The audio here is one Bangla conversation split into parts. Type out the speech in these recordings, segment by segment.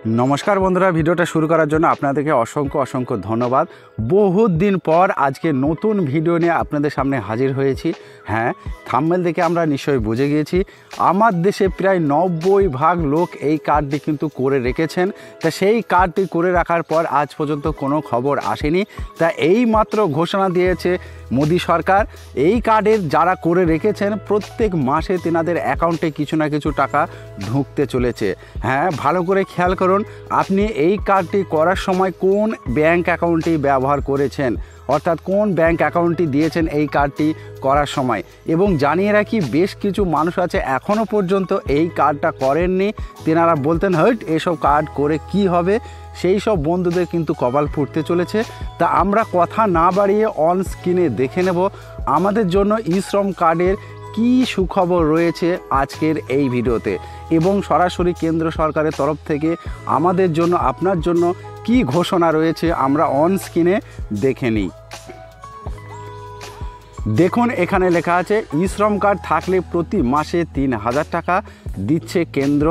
नमस्कार बंधुरा भिडियोटा शुरू करार जন্য আপনাদেরকে অসংখ্য অসংখ্য ধন্যবাদ। বহুত দিন পর আজকে নতুন ভিডিও নিয়ে আপনাদের সামনে হাজির হয়েছি। হ্যাঁ, থাম্বনেল দেখে আমরা নিশ্চয়ই বুঝে গিয়েছি আমার দেশে প্রায় 90% লোক এই কার্ডটি কিন্তু করে রেখেছেন। তা সেই কার্ডটি করে রাখার পর আজ পর্যন্ত কোনো খবর আসেনি। তা এই মাত্র ঘোষণা দিয়েছে মোদি সরকার, এই কার্ডের যারা করে রেখেছেন প্রত্যেক মাসে তেনাদের অ্যাকাউন্টে কিছু না কিছু টাকা ঢুকতে চলেছে। হ্যাঁ, ভালো করে খেয়াল করুন আপনি এই কার্ডটি করার সময় কোন ব্যাংক অ্যাকাউন্টটি ব্যবহার করেছেন, অর্থাৎ কোন ব্যাংক অ্যাকাউন্টটি দিয়েছেন এই কার্ডটি করার সময়। এবং জানিয়ে রাখি বেশ কিছু মানুষ আছে এখনও পর্যন্ত এই কার্ডটা করেননি, তেনারা বলতেন হট এসব কার্ড করে কি হবে, সেই সব বন্ধুদের কিন্তু কপাল ফুটতে চলেছে। তা আমরা কথা না বাড়িয়ে অন স্ক্রিনে দেখে নেব আমাদের জন্য ই শ্রম কার্ডের কি সুখবর রয়েছে আজকের এই ভিডিওতে, এবং সরাসরি কেন্দ্র সরকারের তরফ থেকে আমাদের জন্য আপনার জন্য কি ঘোষণা রয়েছে আমরা অন স্ক্রিনে দেখে নিই। দেখুন এখানে লেখা আছে ই শ্রম কার্ড থাকলে প্রতি মাসে 3000 টাকা দিচ্ছে কেন্দ্র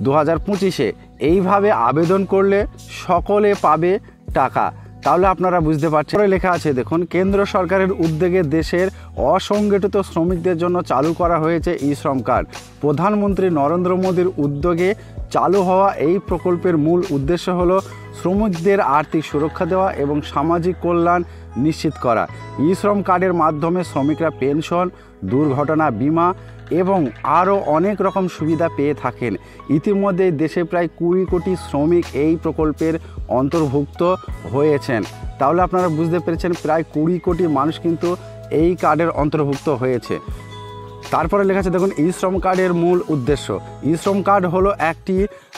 2025-এ। এইভাবে আবেদন করলে সকলে পাবে টাকা। তাহলে আপনারা বুঝতে পারছেন লেখা আছে দেখুন, কেন্দ্র সরকারের উদ্যোগে দেশের অসংগঠিত শ্রমিকদের জন্য চালু করা হয়েছে ই শ্রম কার্ড। প্রধানমন্ত্রী নরেন্দ্র মোদীর উদ্যোগে চালু হওয়া এই প্রকল্পের মূল উদ্দেশ্য হলো শ্রমিকদের আর্থিক সুরক্ষা দেওয়া এবং সামাজিক কল্যাণ নিশ্চিত করা। ই শ্রম কার্ডের মাধ্যমে শ্রমিকরা পেনশন, দুর্ঘটনা বিমা এবং আরও অনেক রকম সুবিধা পেয়ে থাকেন। ইতিমধ্যে দেশে প্রায় 20 কোটি শ্রমিক এই প্রকল্পের অন্তর্ভুক্ত হয়েছেন। তাহলে আপনারা বুঝতে পেরেছেন প্রায় 20 কোটি মানুষ কিন্তু এই কার্ডের অন্তর্ভুক্ত হয়েছে। তারপরে লেখা আছে দেখুন ই শ্রম কার্ডের মূল উদ্দেশ্য। ই শ্রম কার্ড হলো একটি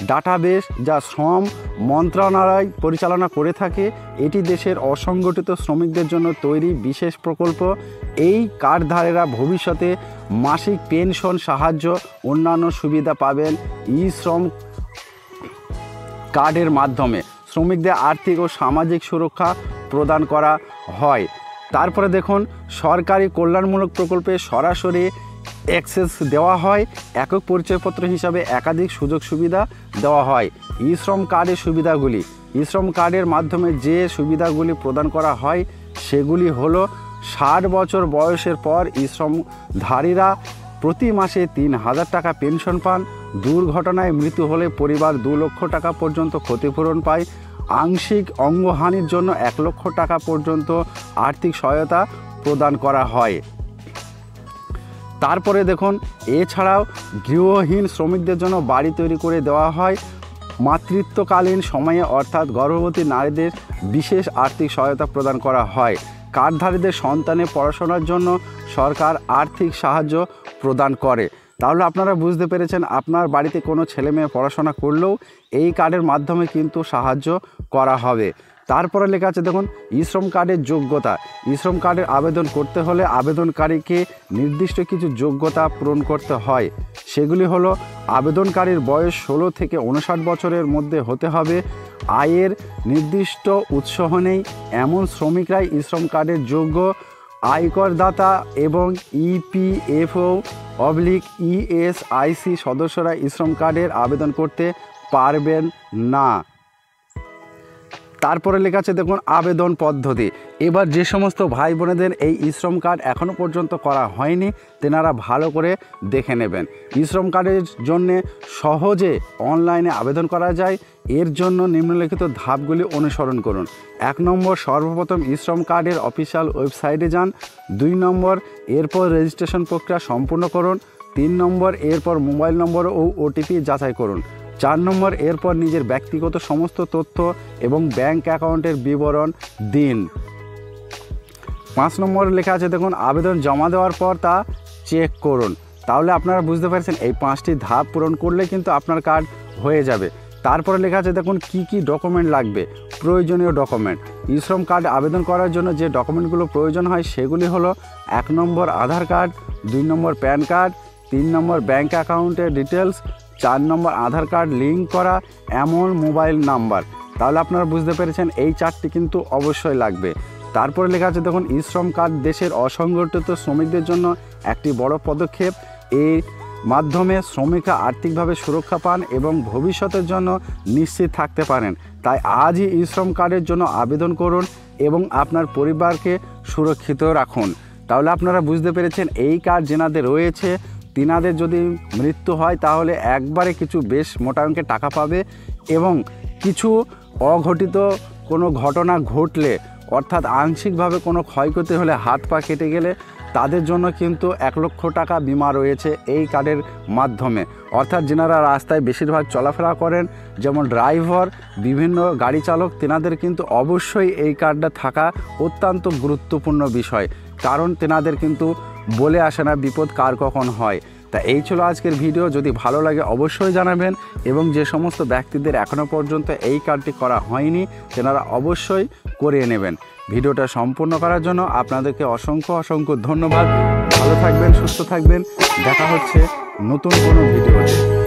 ডাটাবেস যা শ্রম মন্ত্রণালয় পরিচালনা করে থাকে। এটি দেশের অসংগঠিত শ্রমিকদের জন্য তৈরি বিশেষ প্রকল্প। এই কার্ডধারীরা ভবিষ্যতে মাসিক পেনশন, সাহায্য, অন্যান্য সুবিধা পাবেন। ই শ্রম কার্ডের মাধ্যমে শ্রমিকদের আর্থিক ও সামাজিক সুরক্ষা প্রদান করা হয়। তারপরে দেখুন সরকারি কল্যাণমূলক প্রকল্পে সরাসরি অ্যাক্সেস দেওয়া হয়। একক পরিচয়পত্র হিসাবে একাধিক সুযোগ সুবিধা দেওয়া হয়। ই শ্রম কার্ডের সুবিধাগুলি, ই শ্রম কার্ডের মাধ্যমে যে সুবিধাগুলি প্রদান করা হয় সেগুলি হলো 60 বছর বয়সের পর ই শ্রমধারীরা প্রতি মাসে 3000 টাকা পেনশন পান। দুর্ঘটনায় মৃত্যু হলে পরিবার 2 লক্ষ টাকা পর্যন্ত ক্ষতিপূরণ পায়। আংশিক অঙ্গহানির জন্য 1 লক্ষ টাকা পর্যন্ত আর্থিক সহায়তা প্রদান করা হয়। তারপরে দেখুন এছাড়াও গৃহহীন শ্রমিকদের জন্য বাড়ি তৈরি করে দেওয়া হয়। মাতৃত্বকালীন সময়ে অর্থাৎ গর্ভবতী নারীদের বিশেষ আর্থিক সহায়তা প্রদান করা হয়। কার্ডধারীদের সন্তানের পড়াশোনার জন্য সরকার আর্থিক সাহায্য প্রদান করে। তাহলে আপনারা বুঝতে পেরেছেন আপনার বাড়িতে কোনো ছেলে মেয়ে পড়াশোনা করলেও এই কার্ডের মাধ্যমে কিন্তু সাহায্য করা হবে। তারপরে লেখা আছে দেখুন ই শ্রম কার্ডের যোগ্যতা। ই শ্রম কার্ডের আবেদন করতে হলে আবেদনকারীকে নির্দিষ্ট কিছু যোগ্যতা পূরণ করতে হয়। সেগুলি হলো আবেদনকারীর বয়স 16 থেকে 59 বছরের মধ্যে হতে হবে। আয়ের নির্দিষ্ট উৎস নেই এমন শ্রমিকরাই ই শ্রম কার্ডের যোগ্য। আয়করদাতা এবং EPFO/ESIC সদস্যরা ই শ্রম কার্ডের আবেদন করতে পারবেন না। তারপরে লেখা আছে দেখুন আবেদন পদ্ধতি। এবার যে সমস্ত ভাই বোনেদের এই ই শ্রম কার্ড এখনও পর্যন্ত করা হয়নি তেনারা ভালো করে দেখে নেবেন। ই শ্রম কার্ডের জন্যে সহজে অনলাইনে আবেদন করা যায়। এর জন্য নিম্নলিখিত ধাপগুলি অনুসরণ করুন। 1 নম্বর, সর্বপ্রথম ই শ্রম কার্ডের অফিসিয়াল ওয়েবসাইটে যান। 2 নম্বর, এরপর রেজিস্ট্রেশন প্রক্রিয়া সম্পূর্ণ করুন। 3 নম্বর, এরপর মোবাইল নম্বর ও OTP যাচাই করুন। 4 নম্বর, এরপর নিজের ব্যক্তিগত সমস্ত তথ্য এবং ব্যাংক অ্যাকাউন্টের বিবরণ দিন। 5 নম্বর লেখা আছে দেখুন আবেদন জমা দেওয়ার পর তা চেক করুন। তাহলে আপনারা বুঝতে পারছেন এই 5টি ধাপ পূরণ করলে কিন্তু আপনার কার্ড হয়ে যাবে। তারপরে লেখা আছে দেখুন কি কি ডকুমেন্ট লাগবে, প্রয়োজনীয় ডকুমেন্ট। ই শ্রম কার্ড আবেদন করার জন্য যে ডকুমেন্টগুলো প্রয়োজন হয় সেগুলি হলো 1 নম্বর আধার কার্ড, 2 নম্বর প্যান কার্ড, 3 নম্বর ব্যাংক অ্যাকাউন্টের ডিটেলস, 4 নম্বর আধার কার্ড লিঙ্ক করা এমন মোবাইল নাম্বার। তাহলে আপনারা বুঝতে পেরেছেন এই 4টি কিন্তু অবশ্যই লাগবে। তারপরে লেখা আছে দেখুন ই শ্রম কার্ড দেশের অসংগঠিত শ্রমিকদের জন্য একটি বড় পদক্ষেপ। এই মাধ্যমে শ্রমিকরা আর্থিকভাবে সুরক্ষা পান এবং ভবিষ্যতের জন্য নিশ্চিত থাকতে পারেন। তাই আজই ই শ্রম কার্ডের জন্য আবেদন করুন এবং আপনার পরিবারকে সুরক্ষিত রাখুন। তাহলে আপনারা বুঝতে পেরেছেন, এই কার্ড যেনাদের রয়েছে তিনাদের যদি মৃত্যু হয় তাহলে একবারে কিছু বেশ মোটা অঙ্কের টাকা পাবে, এবং কিছু অঘটিত কোনো ঘটনা ঘটলে অর্থাৎ আংশিকভাবে কোনো ক্ষয়ক্ষতি হলে, হাত পা কেটে গেলে তাদের জন্য কিন্তু 1 লক্ষ টাকা বিমা রয়েছে এই কার্ডের মাধ্যমে। অর্থাৎ যেনারা রাস্তায় বেশিরভাগ চলাফেরা করেন, যেমন ড্রাইভার, বিভিন্ন গাড়ি চালক, তেনাদের কিন্তু অবশ্যই এই কার্ডটা থাকা অত্যন্ত গুরুত্বপূর্ণ বিষয়, কারণ তেনাদের কিন্তু বলে আসে না বিপদ কার কখন হয়। তা এই ছিল আজকের ভিডিও। যদি ভালো লাগে অবশ্যই জানাবেন, এবং যে সমস্ত ব্যক্তিদের এখনও পর্যন্ত এই কার্ডটি করা হয়নি তেনারা অবশ্যই করিয়ে নেবেন। ভিডিওটা সম্পূর্ণ করার জন্য আপনাদেরকে অসংখ্য ধন্যবাদ। ভালো থাকবেন, সুস্থ থাকবেন। দেখা হচ্ছে নতুন কোনো ভিডিওতে।